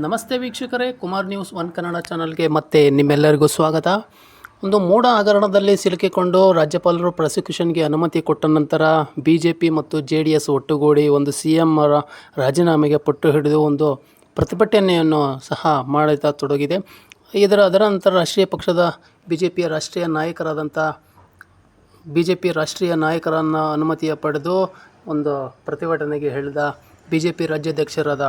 ನಮಸ್ತೆ ವೀಕ್ಷಕರೇ, Kumar news one Kannada ಚಾನಲ್ಗೆ ಮತ್ತೆ ನಿಮ್ಮೆಲ್ಲರಿಗೂ ಸ್ವಾಗತ. ಒಂದು ಮೂಢ ಹಗರಣದಲ್ಲಿ ಸಿಲುಕಿಕೊಂಡು ರಾಜ್ಯಪಾಲರು ಪ್ರಾಸಿಕ್ಯೂಷನ್ಗೆ ಅನುಮತಿ ಕೊಟ್ಟ ನಂತರ BJP ಮತ್ತು JDS ಒಟ್ಟುಗೂಡಿ ಒಂದು CM ರಾಜೀನಾಮೆಗೆ ಪಟ್ಟು ಹಿಡಿದು ಒಂದು ಪ್ರತಿಭಟನೆಯನ್ನು ಸಹ ಮಾಡುತ್ತಾ ತೊಡಗಿದೆ. ಅದರ ನಂತರ ರಾಷ್ಟ್ರೀಯ ಪಕ್ಷದ BJP ರಾಷ್ಟ್ರೀಯ ನಾಯಕರನ್ನು ಅನುಮತಿಯ ಪಡೆದು ಒಂದು ಪ್ರತಿಭಟನೆಗೆ ಹೇಳಿದ BJP ರಾಜ್ಯಾಧ್ಯಕ್ಷರಾದ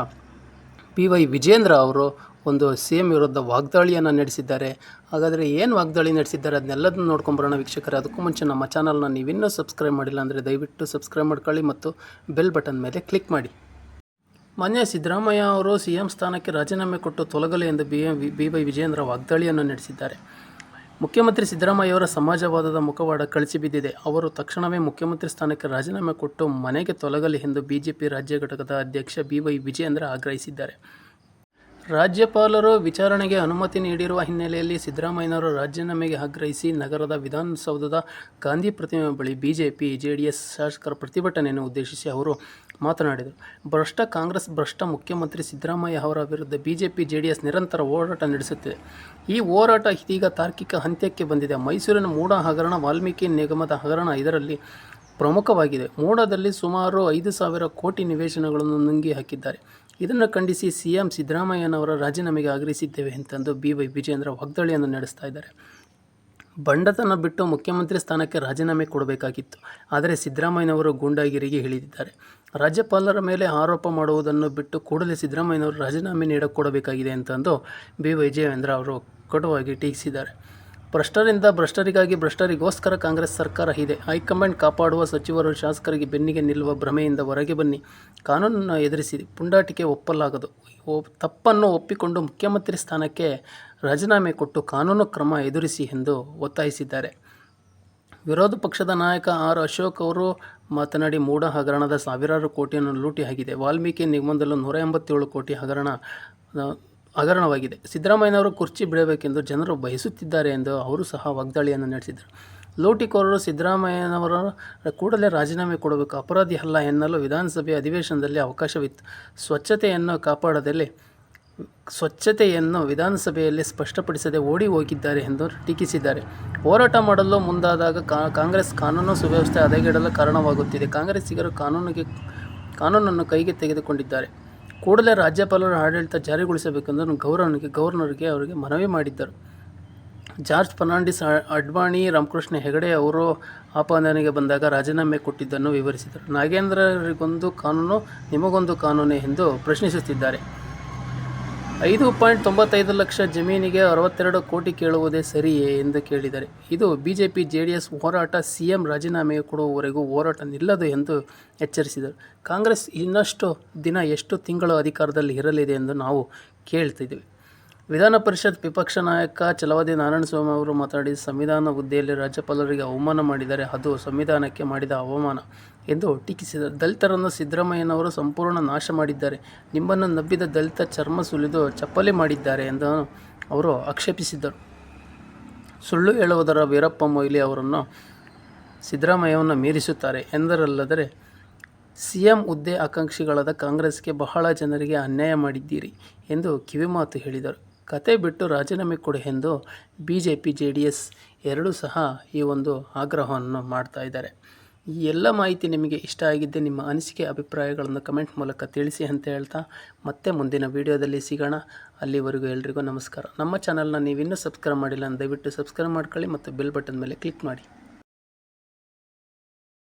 PY ವಿಜೇಂದ್ರ ಅವರು ಒಂದು CM ವಿರುದ್ಧ ವಾಗ್ದಾಳಿಯನ್ನು ನಡೆಸಿದ್ದಾರೆ. ಹಾಗಾದರೆ ಏನು ವಾಗ್ದಾಳಿ ನಡೆಸಿದ್ದಾರೆ ಅದನ್ನೆಲ್ಲದನ್ನು ನೋಡ್ಕೊಂಬರೋಣ ವೀಕ್ಷಕರೇ. ಅದಕ್ಕೂ ಮುಂಚೆ ನಮ್ಮ ಚಾನಲ್ನ ನೀವಿನ್ನೂ ಸಬ್ಸ್ಕ್ರೈಬ್ ಮಾಡಿಲ್ಲ ಅಂದರೆ ದಯವಿಟ್ಟು ಸಬ್ಸ್ಕ್ರೈಬ್ ಮಾಡ್ಕೊಳ್ಳಿ ಮತ್ತು ಬೆಲ್ ಬಟನ್ ಮೇಲೆ ಕ್ಲಿಕ್ ಮಾಡಿ. ಮಾನ್ಯ ಸಿದ್ದರಾಮಯ್ಯ ಅವರು CM ಸ್ಥಾನಕ್ಕೆ ರಾಜೀನಾಮೆ ಕೊಟ್ಟು ತೊಲಗಲಿ ಎಂದು PY ವಿಜೇಂದ್ರ ವಾಗ್ದಾಳಿಯನ್ನು ನಡೆಸಿದ್ದಾರೆ. ಮುಖ್ಯಮಂತ್ರಿ ಸಿದ್ದರಾಮಯ್ಯವರ ಸಮಾಜವಾದದ ಮುಖವಾಡ ಕಳಚಿಬಿದ್ದಿದೆ. ಅವರು ತಕ್ಷಣವೇ ಮುಖ್ಯಮಂತ್ರಿ ಸ್ಥಾನಕ್ಕೆ ರಾಜೀನಾಮೆ ಕೊಟ್ಟು ಮನೆಗೆ ತೊಲಗಲಿ ಎಂದು BJP ರಾಜ್ಯ ಘಟಕದ ಅಧ್ಯಕ್ಷ PY ವಿಜೇಂದ್ರ ಆಗ್ರಹಿಸಿದ್ದಾರೆ. ರಾಜ್ಯಪಾಲರು ವಿಚಾರಣೆಗೆ ಅನುಮತಿ ನೀಡಿರುವ ಹಿನ್ನೆಲೆಯಲ್ಲಿ ಸಿದ್ದರಾಮಯ್ಯನವರು ರಾಜೀನಾಮೆಗೆ ಆಗ್ರಹಿಸಿ ನಗರದ ವಿಧಾನಸೌಧದ ಗಾಂಧಿ ಪ್ರತಿಮೆ ಬಳಿ BJP JDS ಶಾಸಕರ ಪ್ರತಿಭಟನೆಯನ್ನು ಉದ್ದೇಶಿಸಿ ಅವರು ಮಾತನಾಡಿದರು. ಭ್ರಷ್ಟ ಮುಖ್ಯಮಂತ್ರಿ ಸಿದ್ದರಾಮಯ್ಯ ಅವರ ವಿರುದ್ಧ BJP JDS ನಿರಂತರ ಹೋರಾಟ ನಡೆಸುತ್ತಿದೆ. ಈ ಹೋರಾಟ ಇದೀಗ ತಾರ್ಕಿಕ ಅಂತ್ಯಕ್ಕೆ ಬಂದಿದೆ. ಮೈಸೂರಿನ ಮೂಡ ಹಗರಣ, ವಾಲ್ಮೀಕಿ ನಿಗಮದ ಹಗರಣ ಇದರಲ್ಲಿ ಪ್ರಮುಖವಾಗಿದೆ. ಮೂಡದಲ್ಲಿ ಸುಮಾರು 5,000 ಕೋಟಿ ನಿವೇಶನಗಳನ್ನು ನುಂಗಿ ಹಾಕಿದ್ದಾರೆ. ಇದನ್ನು ಖಂಡಿಸಿ CM ಸಿದ್ದರಾಮಯ್ಯನವರ ರಾಜೀನಾಮೆಗೆ ಆಗ್ರಹಿಸಿದ್ದೇವೆ ಎಂತಂದು PY ವಿಜೇಂದ್ರ ವಾಗ್ದಾಳಿಯನ್ನು ನಡೆಸ್ತಾ ಇದ್ದಾರೆ. ಬಂಡತನ ಬಿಟ್ಟು ಮುಖ್ಯಮಂತ್ರಿ ಸ್ಥಾನಕ್ಕೆ ರಾಜೀನಾಮೆ ಕೊಡಬೇಕಾಗಿತ್ತು. ಆದರೆ ಸಿದ್ದರಾಮಯ್ಯನವರು ಗೂಂಡಾಗಿರಿಗೆ ಇಳಿದಿದ್ದಾರೆ. ರಾಜ್ಯಪಾಲರ ಮೇಲೆ ಆರೋಪ ಮಾಡುವುದನ್ನು ಬಿಟ್ಟು ಕೂಡಲೇ ಸಿದ್ದರಾಮಯ್ಯನವರು ರಾಜೀನಾಮೆ ನೀಡಕೊಡಬೇಕಾಗಿದೆ ಎಂತಂದು PY ವಿಜೇಂದ್ರ ಅವರು ಕಟುವಾಗಿ ಟೀಕಿಸಿದ್ದಾರೆ. ಭ್ರಷ್ಟರಿಂದ ಭ್ರಷ್ಟರಿಗಾಗಿ ಭ್ರಷ್ಟರಿಗೋಸ್ಕರ ಕಾಂಗ್ರೆಸ್ ಸರ್ಕಾರ ಇದೆ. ಹೈಕಮಾಂಡ್ ಕಾಪಾಡುವ ಸಚಿವರು ಶಾಸಕರಿಗೆ ಬೆನ್ನಿಗೆ ನಿಲ್ಲುವ ಭ್ರಮೆಯಿಂದ ಹೊರಗೆ ಬನ್ನಿ. ಕಾನೂನನ್ನು ಎದುರಿಸಿ ಪುಂಡಾಟಿಕೆ ಒಪ್ಪಲಾಗದು. ತಪ್ಪನ್ನು ಒಪ್ಪಿಕೊಂಡು ಮುಖ್ಯಮಂತ್ರಿ ಸ್ಥಾನಕ್ಕೆ ರಾಜೀನಾಮೆ ಕೊಟ್ಟು ಕಾನೂನು ಕ್ರಮ ಎದುರಿಸಿ ಎಂದು ಒತ್ತಾಯಿಸಿದ್ದಾರೆ. ವಿರೋಧ ಪಕ್ಷದ ನಾಯಕ R. ಅಶೋಕ್ ಅವರು ಮಾತನಾಡಿ, ಮೂಡ ಹಗರಣದ ಸಾವಿರಾರು ಕೋಟಿಯನ್ನು ಲೂಟಿ ಆಗಿದೆ. ವಾಲ್ಮೀಕಿ ನಿಗಮದಲ್ಲೂ 187 ಕೋಟಿ ಹಗರಣವಾಗಿದೆ. ಸಿದ್ದರಾಮಯ್ಯನವರು ಕುರ್ಚಿ ಬಿಡಬೇಕೆಂದು ಜನರು ಬಯಸುತ್ತಿದ್ದಾರೆ ಎಂದು ಅವರು ಸಹ ವಾಗ್ದಾಳಿಯನ್ನು ನಡೆಸಿದರು. ಲೂಟಿಕೋರರು ಸಿದ್ದರಾಮಯ್ಯನವರ ಕೂಡಲೇ ರಾಜೀನಾಮೆ ಕೊಡಬೇಕು, ಅಪರಾಧಿ ಅಲ್ಲ ಎನ್ನಲು ವಿಧಾನಸಭೆಯ ಅಧಿವೇಶನದಲ್ಲಿ ಅವಕಾಶವಿತ್ತು. ಸ್ವಚ್ಛತೆಯನ್ನು ವಿಧಾನಸಭೆಯಲ್ಲಿ ಸ್ಪಷ್ಟಪಡಿಸದೆ ಓಡಿ ಹೋಗಿದ್ದಾರೆ ಎಂದು ಟೀಕಿಸಿದ್ದಾರೆ. ಹೋರಾಟ ಮಾಡಲು ಮುಂದಾದಾಗ ಕಾಂಗ್ರೆಸ್ ಕಾನೂನು ಸುವ್ಯವಸ್ಥೆ ಹದಗೆಡಲು ಕಾರಣವಾಗುತ್ತಿದೆ. ಕಾಂಗ್ರೆಸ್ಸಿಗರು ಕಾನೂನನ್ನು ಕೈಗೆ ತೆಗೆದುಕೊಂಡಿದ್ದಾರೆ. ಕೂಡಲೇ ರಾಜ್ಯಪಾಲರು ಆಡಳಿತ ಜಾರಿಗೊಳಿಸಬೇಕೆಂದು ಗವರ್ನರ್ಗೆ ಅವರಿಗೆ ಮನವಿ ಮಾಡಿದ್ದರು. ಜಾರ್ಜ್ ಫರ್ನಾಂಡಿಸ್, ಅಡ್ವಾಣಿ, ರಾಮಕೃಷ್ಣ ಹೆಗಡೆ ಅವರು ಆಪಾದನೆಗೆ ಬಂದಾಗ ರಾಜೀನಾಮೆ ಕೊಟ್ಟಿದ್ದನ್ನು ವಿವರಿಸಿದರು. ನಾಗೇಂದ್ರರಿಗೊಂದು ಕಾನೂನು, ನಿಮಗೊಂದು ಕಾನೂನೇ ಎಂದು ಪ್ರಶ್ನಿಸುತ್ತಿದ್ದಾರೆ. 5.95 ಲಕ್ಷ ಜಮೀನಿಗೆ 62 ಕೋಟಿ ಕೇಳುವುದೇ ಸರಿಯೇ ಎಂದು ಕೇಳಿದರೆ, ಇದು BJP JDS ಹೋರಾಟ. CM ರಾಜೀನಾಮೆ ಕೊಡುವವರೆಗೂ ಹೋರಾಟ ನಿಲ್ಲದು ಎಂದು ಎಚ್ಚರಿಸಿದರು. ಕಾಂಗ್ರೆಸ್ ಇನ್ನಷ್ಟು ದಿನ, ಎಷ್ಟು ತಿಂಗಳು ಅಧಿಕಾರದಲ್ಲಿ ಇರಲಿದೆ ಎಂದು ನಾವು ಕೇಳ್ತಿದ್ದೇವೆ. ವಿಧಾನ ಪರಿಷತ್ ವಿಪಕ್ಷ ನಾಯಕ ಛಲವಾದಿ ನಾರಾಯಣಸ್ವಾಮಿ ಅವರು ಮಾತನಾಡಿ, ಸಂವಿಧಾನ ಹುದ್ದೆಯಲ್ಲಿ ರಾಜ್ಯಪಾಲರಿಗೆ ಅವಮಾನ ಮಾಡಿದರೆ ಅದು ಸಂವಿಧಾನಕ್ಕೆ ಮಾಡಿದ ಅವಮಾನ ಎಂದು ಟೀಕಿಸಿದರು. ದಲಿತರನ್ನು ಸಿದ್ದರಾಮಯ್ಯನವರು ಸಂಪೂರ್ಣ ನಾಶ ಮಾಡಿದ್ದಾರೆ. ನಿಮ್ಮನ್ನು ನಂಬಿದ ದಲಿತ ಚರ್ಮ ಸುಲಿದು ಚಪ್ಪಲಿ ಮಾಡಿದ್ದಾರೆ ಎಂದು ಅವರು ಆಕ್ಷೇಪಿಸಿದರು. ಸುಳ್ಳು ಹೇಳುವುದರ ವೀರಪ್ಪ ಮೊಯ್ಲಿ ಅವರನ್ನು ಸಿದ್ದರಾಮಯ್ಯವನ್ನು ಮೀರಿಸುತ್ತಾರೆ ಎಂದರಲ್ಲದೆ CM ಹುದ್ದೆ ಆಕಾಂಕ್ಷಿಗಳಾದ ಕಾಂಗ್ರೆಸ್ಗೆ ಬಹಳ ಜನರಿಗೆ ಅನ್ಯಾಯ ಮಾಡಿದ್ದೀರಿ ಎಂದು ಕಿವಿಮಾತು ಹೇಳಿದರು. ಕತೆ ಬಿಟ್ಟು ರಾಜೀನಾಮೆ ಕೊಡಿ ಎಂದು BJP JDS ಎರಡೂ ಸಹ ಈ ಒಂದು ಆಗ್ರಹವನ್ನು ಮಾಡ್ತಾ ಇದ್ದಾರೆ. ಈ ಎಲ್ಲ ಮಾಹಿತಿ ನಿಮಗೆ ಇಷ್ಟ ಆಗಿದ್ದರೆ ನಿಮ್ಮ ಅನಿಸಿಕೆ, ಅಭಿಪ್ರಾಯಗಳನ್ನು ಕಮೆಂಟ್ ಮೂಲಕ ತಿಳಿಸಿ ಅಂತ ಹೇಳ್ತಾ ಮತ್ತೆ ಮುಂದಿನ ವಿಡಿಯೋದಲ್ಲಿ ಸಿಗೋಣ. ಅಲ್ಲಿವರೆಗೂ ಎಲ್ರಿಗೂ ನಮಸ್ಕಾರ. ನಮ್ಮ ಚಾನಲ್ನ ನೀವಿನ್ನೂ ಸಬ್ಸ್ಕ್ರೈಬ್ ಮಾಡಿಲ್ಲ ಅಂದರೆ ದಯವಿಟ್ಟು ಸಬ್ಸ್ಕ್ರೈಬ್ ಮಾಡ್ಕೊಳ್ಳಿ ಮತ್ತು ಬೆಲ್ ಬಟನ್ ಮೇಲೆ ಕ್ಲಿಕ್ ಮಾಡಿ.